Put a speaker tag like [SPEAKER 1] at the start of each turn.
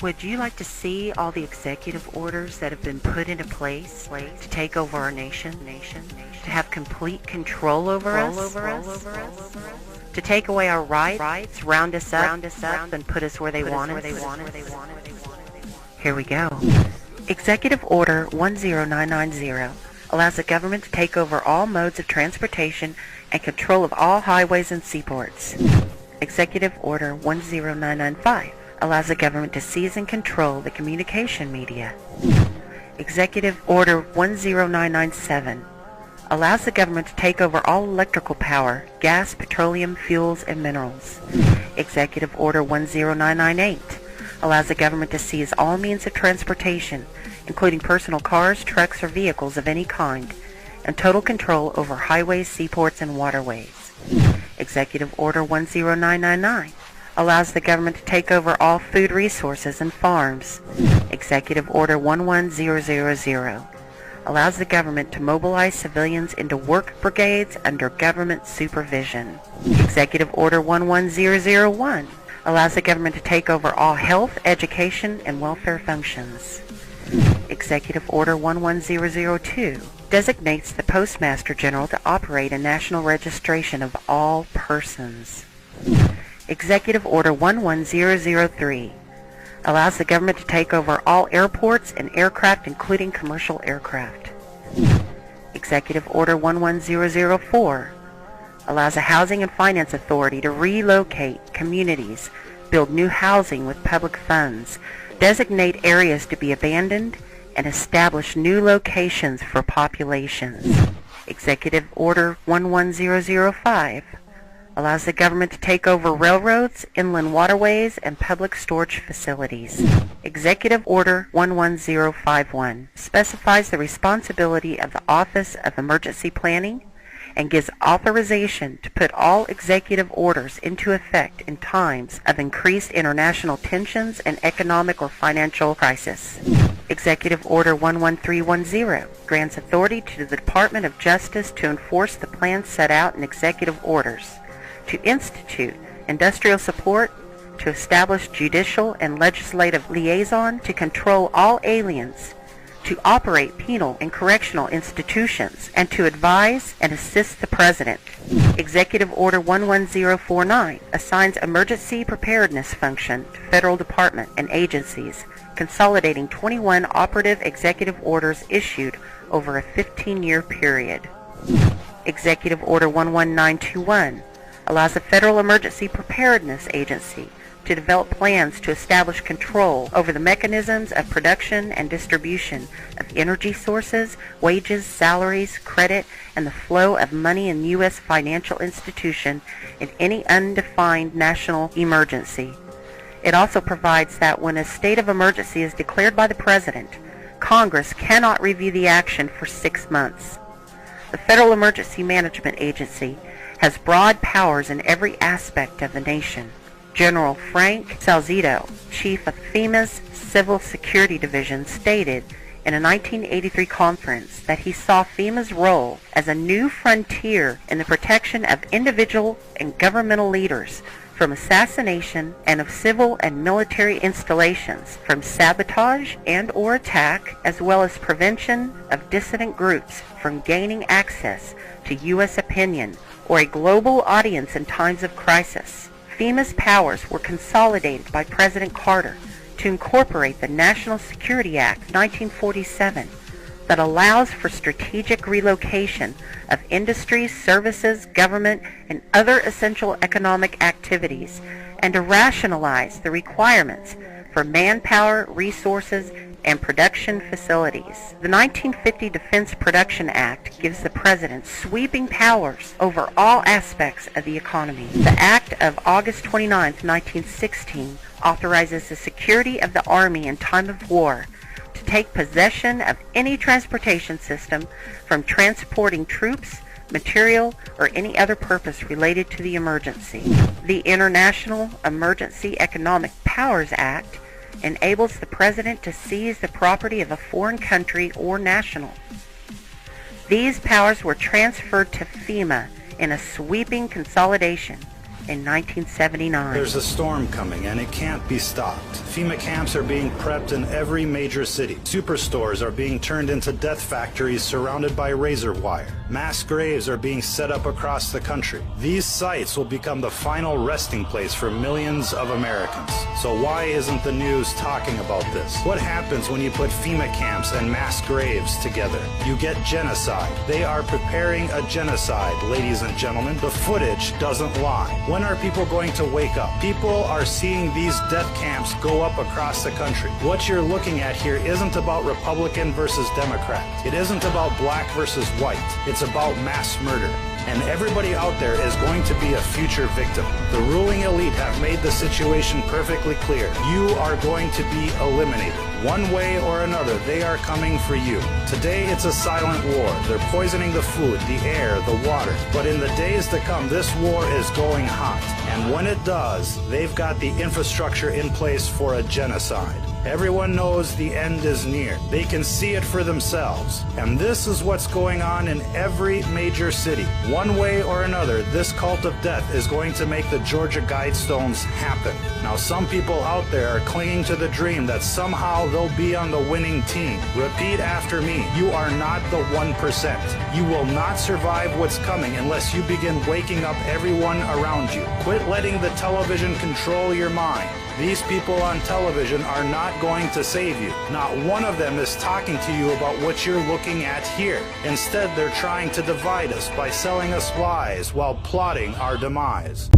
[SPEAKER 1] Would you like to see all the executive orders that have been put into place to take over our nation, to have complete control over us, to take away our rights, round us up, and put us where they want us? Here we go. Executive Order 10990 allows the government to take over all modes of transportation and control of all highways and seaports. Executive Order 10995 allows the government to seize and control the communication media. Executive Order 10997 allows the government to take over all electrical power, gas, petroleum, fuels, and minerals. Executive Order 10998 allows the government to seize all means of transportation, including personal cars, trucks, or vehicles of any kind, and total control over highways, seaports, and waterways. Executive Order 10999 allows the government to take over all food resources and farms. Executive Order 11000 allows the government to mobilize civilians into work brigades under government supervision. Executive Order 11001 allows the government to take over all health, education, and welfare functions. Executive Order 11002 designates the Postmaster General to operate a national registration of all persons. Executive Order 11003 allows the government to take over all airports and aircraft, including commercial aircraft. Executive Order 11004 allows a housing and finance authority to relocate communities, build new housing with public funds, designate areas to be abandoned, and establish new locations for populations. Executive Order 11005 allows the government to take over railroads, inland waterways, and public storage facilities. Executive Order 11051 specifies the responsibility of the Office of Emergency Planning and gives authorization to put all executive orders into effect in times of increased international tensions and economic or financial crisis. Executive Order 11310 grants authority to the Department of Justice to enforce the plans set out in executive orders, to institute industrial support, to establish judicial and legislative liaison, to control all aliens, to operate penal and correctional institutions, and to advise and assist the President. Executive Order 11049 assigns emergency preparedness function to federal departments and agencies, consolidating 21 operative executive orders issued over a 15-year period. Executive Order 11921 allows the Federal Emergency Preparedness Agency to develop plans to establish control over the mechanisms of production and distribution of energy sources, wages, salaries, credit, and the flow of money in U.S. financial institution in any undefined national emergency. It also provides that when a state of emergency is declared by the President, Congress cannot review the action for 6 months. The Federal Emergency Management Agency has broad powers in every aspect of the nation. General Frank Salcedo, chief of FEMA's Civil Security Division, stated in a 1983 conference that he saw FEMA's role as a new frontier in the protection of individual and governmental leaders from assassination and of civil and military installations, from sabotage and or attack, as well as prevention of dissident groups from gaining access to U.S. opinion or a global audience in times of crisis. FEMA's powers were consolidated by President Carter to incorporate the National Security Act 1947 that allows for strategic relocation of industries, services, government, and other essential economic activities, and to rationalize the requirements for manpower, resources, and production facilities. The 1950 Defense Production Act gives the President sweeping powers over all aspects of the economy. The Act of August 29, 1916 authorizes the security of the Army in time of war to take possession of any transportation system from transporting troops, material, or any other purpose related to the emergency. The International Emergency Economic Powers Act enables the President to seize the property of a foreign country or national. These powers were transferred to FEMA in a sweeping consolidation in 1979.
[SPEAKER 2] There's a storm coming and it can't be stopped. FEMA camps are being prepped in every major city. Superstores are being turned into death factories surrounded by razor wire. Mass graves are being set up across the country. These sites will become the final resting place for millions of Americans. So why isn't the news talking about this? What happens when you put FEMA camps and mass graves together? You get genocide. They are preparing a genocide, ladies and gentlemen. The footage doesn't lie. When are people going to wake up? People are seeing these death camps go up across the country. What you're looking at here isn't about Republican versus Democrat. It isn't about black versus white. It's about mass murder. And everybody out there is going to be a future victim. The ruling elite have made the situation perfectly clear. You are going to be eliminated. One way or another, they are coming for you. Today, it's a silent war. They're poisoning the food, the air, the water. But in the days to come, this war is going hot. And when it does, they've got the infrastructure in place for a genocide. Everyone knows the end is near. They can see it for themselves. And this is what's going on in every major city. One way or another, this cult of death is going to make the Georgia Guidestones happen. Now, some people out there are clinging to the dream that somehow they'll be on the winning team. Repeat after me. You are not the 1%. You will not survive what's coming unless you begin waking up everyone around you. Quit letting the television control your mind. These people on television are not going to save you. Not one of them is talking to you about what you're looking at here. Instead, they're trying to divide us by selling us lies while plotting our demise.